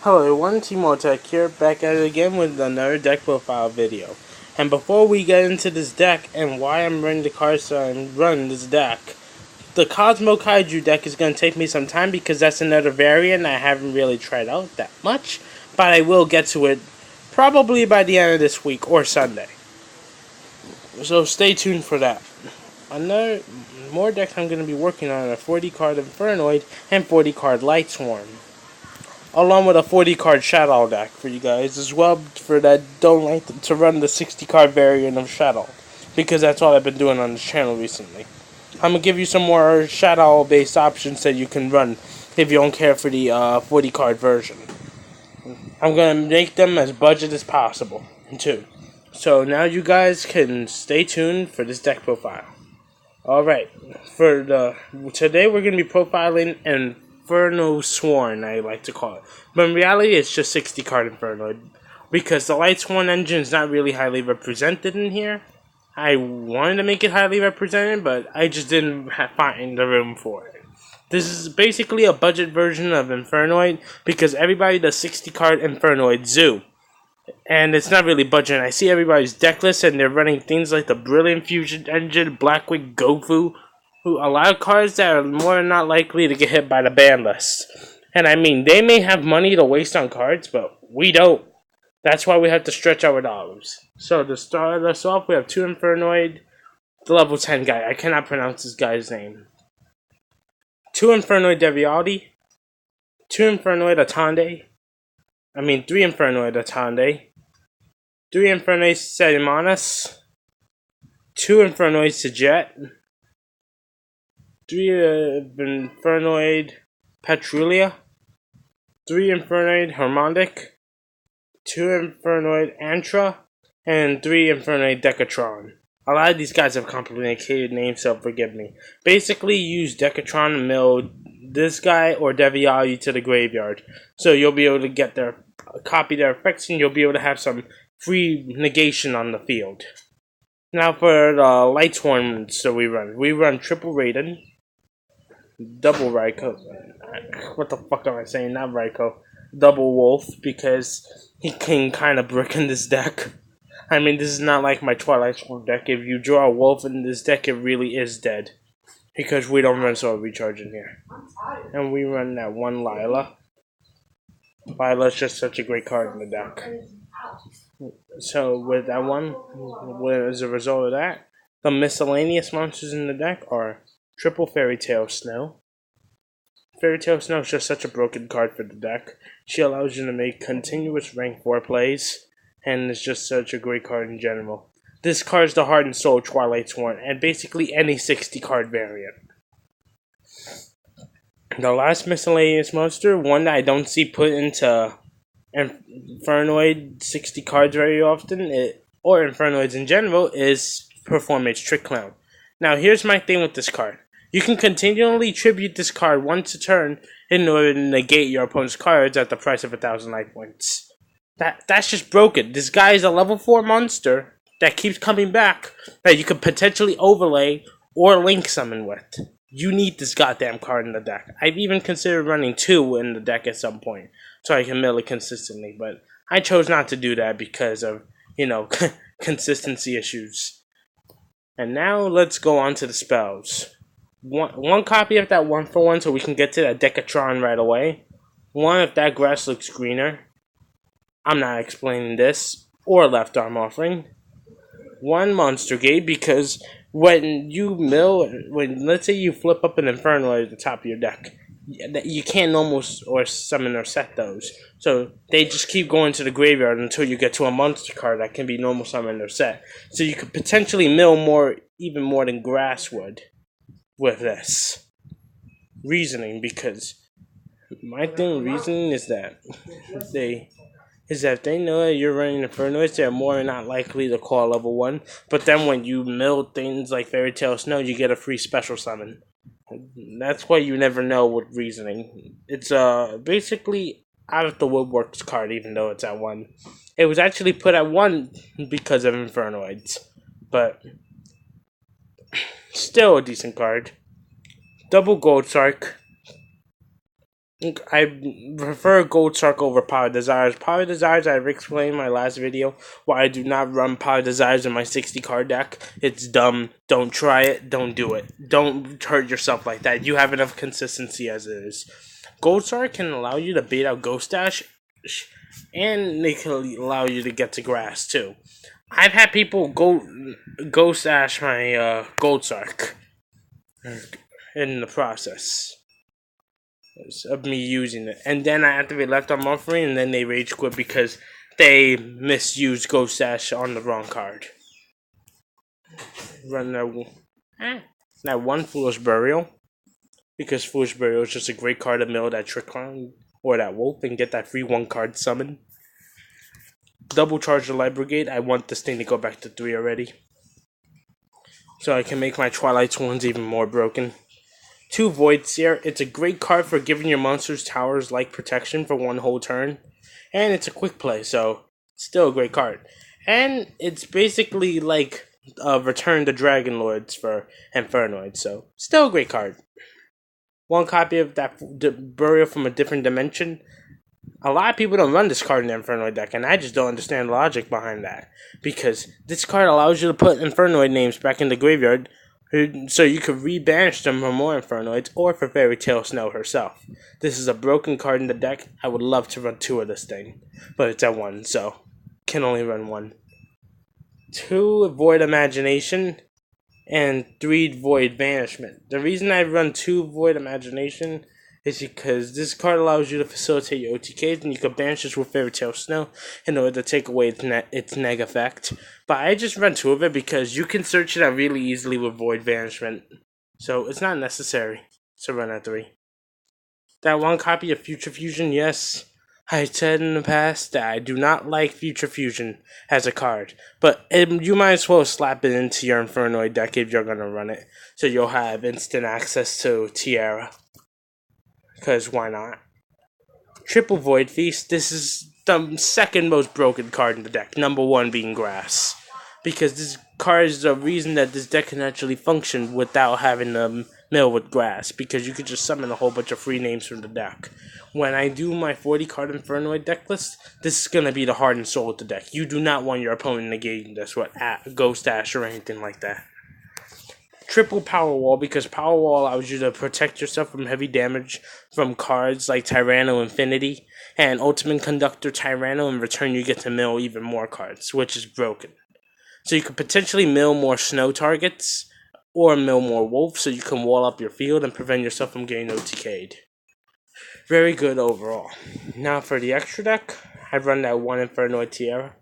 Hello everyone, Tech here, back at it again with another deck profile video. And before we get into this deck and why I'm running the cards and running this deck, the Cosmo Kaiju deck is going to take me some time because that's another variant I haven't really tried out that much, but I will get to it probably by the end of this week or Sunday. So stay tuned for that. Another more decks I'm going to be working on are 40 card Infernoid and 40 card Lightsworn, along with a 40 card Shadow deck for you guys as well, for that don't like to run the 60 card variant of Shadow, because that's all I've been doing on this channel recently. I'm gonna give you some more Shadow based options that you can run if you don't care for the 40 card version. I'm gonna make them as budget as possible too. So now you guys can stay tuned for this deck profile. Alright, today we're gonna be profiling Infernosworn, I like to call it. But in reality, it's just 60 card Infernoid, because the Lightsworn engine is not really highly represented in here. I wanted to make it highly represented, but I just didn't find the room for it. This is basically a budget version of Infernoid, because everybody does 60 card Infernoid Zoo. And it's not really budget. I see everybody's deck list, and they're running things like the Brilliant Fusion Engine, Blackwing Gofu, a lot of cards that are more than not likely to get hit by the ban list. And I mean, they may have money to waste on cards, but we don't. That's why we have to stretch our dollars. So to start us off, we have 2 Infernoid, the level 10 guy. I cannot pronounce this guy's name. 2 Infernoid Devialdi, 2 Infernoid Attande, 3 Infernoid Attande, 3 Infernoid Sedimanas, 2 Infernoid Sajet, 3 Infernoid Petrulia, 3 Infernoid Harmondic, 2 Infernoid Antra, and 3 Infernoid Decatron. A lot of these guys have complicated names, so forgive me. Basically, use Decatron to mill this guy or Devialdi to the graveyard. So you'll be able to get copy their effects, and you'll be able to have some free negation on the field. Now for the Lightsworn, so we run triple Raiden, double Raikou. What the fuck am I saying? Not Raikou. Double Wolf, because he can kind of brick in this deck. This is not like my Twilight Storm deck. If you draw a wolf in this deck, it really is dead, because we don't run Soul Recharge in here. And we run that one Lila. Lila's just such a great card in the deck. So with that one, as a result of that, the miscellaneous monsters in the deck are triple Fairy Tail Snow. Fairy Tail Snow is just such a broken card for the deck. She allows you to make continuous rank 4 plays, and it's just such a great card in general. This card is the heart and soul of Lightsworn, and basically any 60 card variant. The last miscellaneous monster, one that I don't see put into Infernoid 60 cards very often, or Infernoids in general, is Performance Trick Clown. Now here's my thing with this card. You can continually tribute this card once a turn in order to negate your opponent's cards at the price of 1,000 life points. That's just broken. This guy is a level 4 monster that keeps coming back that you could potentially overlay or link summon with. You need this goddamn card in the deck. I've even considered running 2 in the deck at some point, so I can mill it consistently, but I chose not to do that because of, consistency issues. And now let's go on to the spells. One copy of that 1-for-1 so we can get to that Decatron right away. One if that grass looks greener. I'm not explaining this. Or left arm offering. 1 Monster Gate, because when you let's say you flip up an Inferno at the top of your deck, you can't normal or summon or set those. So they just keep going to the graveyard until you get to a monster card that can be normal summon or set. So you could potentially mill even more than grass would with this. Reasoning, because my reasoning is that if they know that you're running Infernoids, they're more than not likely to call level 1. But then when you mill things like Fairy Tail Snow, you get a free special summon. That's why you never know with reasoning. It's basically out of the woodworks card, even though it's at 1. It was actually put at 1 because of Infernoids. But still a decent card. Double Gold Sark. I prefer Gold Shark over Power Desires. Power Desires, I've explained in my last video why I do not run Power Desires in my 60 card deck. It's dumb. Don't try it. Don't do it. Don't hurt yourself like that. You have enough consistency as it is. Gold Shark can allow you to bait out Ghost Dash, and they can allow you to get to grass too. I've had people Ghost Dash my Gold Shark in the process of me using it. And then I activate Left Arm Offering, and then they rage quit because they misused Ghost Dash on the wrong card. Run that one Foolish Burial, because Foolish Burial is just a great card to mill that Trick Clown or that Wolf and get that free 1-card summon. Double charge the Light Brigade. I want this thing to go back to 3 already, so I can make my Twilight Swans even more broken. 2 Void Seer. It's a great card for giving your monsters towers like protection for 1 whole turn. And it's a quick play, so still a great card. And it's basically like Return the Dragon Lords for Infernoid, so still a great card. 1 copy of that Burial from a Different Dimension. A lot of people don't run this card in the Infernoid deck, and I just don't understand the logic behind that. Because this card allows you to put Infernoid names back in the graveyard, so you could rebanish them for more Infernoids, or for Fairy Tale Snow herself. This is a broken card in the deck. I would love to run 2 of this thing, but it's at 1, so can only run 1. 2 Void Imagination, and 3 Void Banishment. The reason I run 2 Void Imagination is because this card allows you to facilitate your OTKs, and you can banish this with Fairy Tale Snow in order to take away its neg effect. But I just run 2 of it because you can search it out really easily with Void Banishment, so it's not necessary to run at 3. That 1 copy of Future Fusion, yes, I said in the past that I do not like Future Fusion as a card, but you might as well slap it into your Infernoid deck if you're going to run it, so you'll have instant access to Tiara. Because why not? Triple Void Feast. This is the second most broken card in the deck. Number 1 being Grass. Because this card is the reason that this deck can actually function without having to mill with Grass. Because you could just summon a whole bunch of free names from the deck. When I do my 40 card Infernoid deck list, this is going to be the heart and soul of the deck. You do not want your opponent negating this with Ghost Dash or anything like that. Triple Power Wall, because Power Wall allows you to protect yourself from heavy damage from cards like Tyranno Infinity and Ultimate Conductor Tyranno. In return, you get to mill even more cards, which is broken. So you could potentially mill more snow targets or mill more wolves, so you can wall up your field and prevent yourself from getting OTK'd. Very good overall. Now for the extra deck, I run that 1 Infernoid Tiara.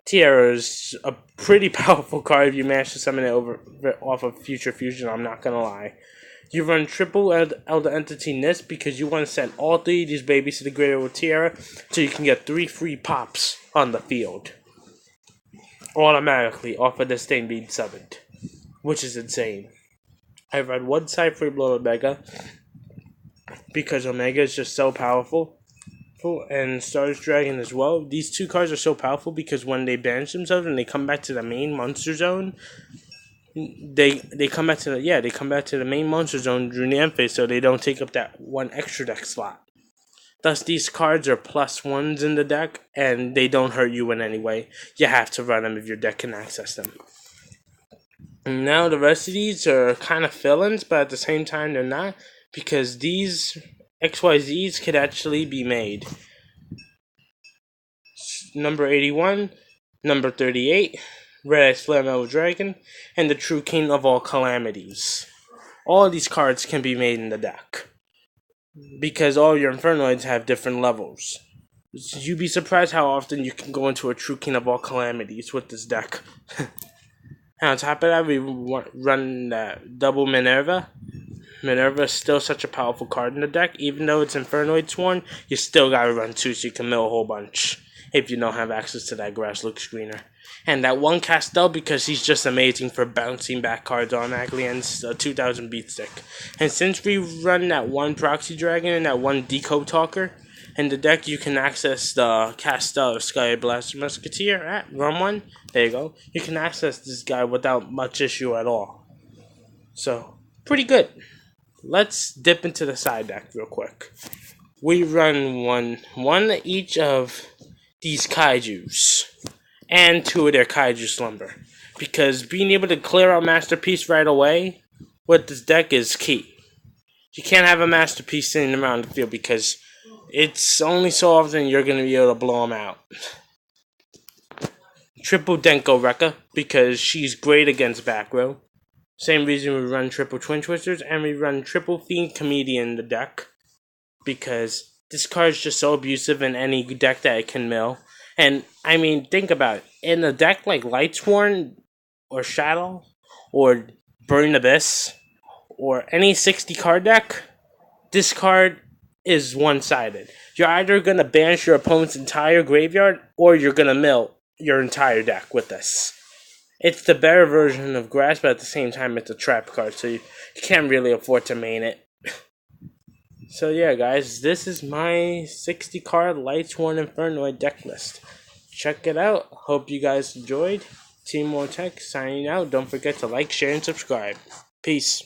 Tiara is a pretty powerful card if you manage to summon it off of Future Fusion, I'm not gonna lie. You run triple Elder Entity Nist because you want to send all 3 of these babies to the graveyard with Tiara, so you can get 3 free pops on the field. Automatically off of this thing being summoned, which is insane. I run 1 side free blow Omega because Omega is just so powerful. And Stars Dragon as well. These 2 cards are so powerful because when they banish themselves and they come back to the main monster zone, they come back to the main monster zone during the end phase, so they don't take up that 1 extra deck slot. Thus, these cards are +1s in the deck, and they don't hurt you in any way. You have to run them if your deck can access them. And now the rest of these are kind of fill-ins, but at the same time they're not, because these XYZs could actually be made. Number 81, number 38, Red Ice Flare Metal Dragon, and the True King of All Calamities. All of these cards can be made in the deck, because all your Infernoids have different levels. You'd be surprised how often you can go into a True King of All Calamities with this deck. And on top of that, we run double Minerva. Minerva is still such a powerful card in the deck. Even though it's Infernoidsworn, you still gotta run 2 so you can mill a whole bunch if you don't have access to that Grass Look Screener. And that 1 Castel, because he's just amazing for bouncing back cards automatically, and 2000 Beat Stick. And since we run that 1 Proxy Dragon and that 1 Deco Talker in the deck, you can access the Castel of Sky Blaster Musketeer. Run 1. There you go. You can access this guy without much issue at all. So, pretty good. Let's dip into the side deck real quick. we run one each of these kaijus and 2 of their kaiju slumber, because being able to clear out Masterpiece right away with this deck is key. You can't have a Masterpiece sitting around the field because it's only so often you're going to be able to blow them out. Triple Denko Rekka, because she's great against back row. Same reason we run triple Twin Twisters, and we run triple Fiend Comedian in the deck, because this card's just so abusive in any deck that it can mill. And, I mean, think about it. In a deck like Lightsworn, or Shadow, or Burning Abyss, or any 60 card deck, this card is one-sided. You're either going to banish your opponent's entire graveyard, or you're going to mill your entire deck with this. It's the better version of Grass, but at the same time it's a trap card, so you can't really afford to main it. So yeah, guys, this is my 60 card Lightsworn Infernoid deck list. Check it out. Hope you guys enjoyed. Team More Tech signing out. Don't forget to like, share, and subscribe. Peace.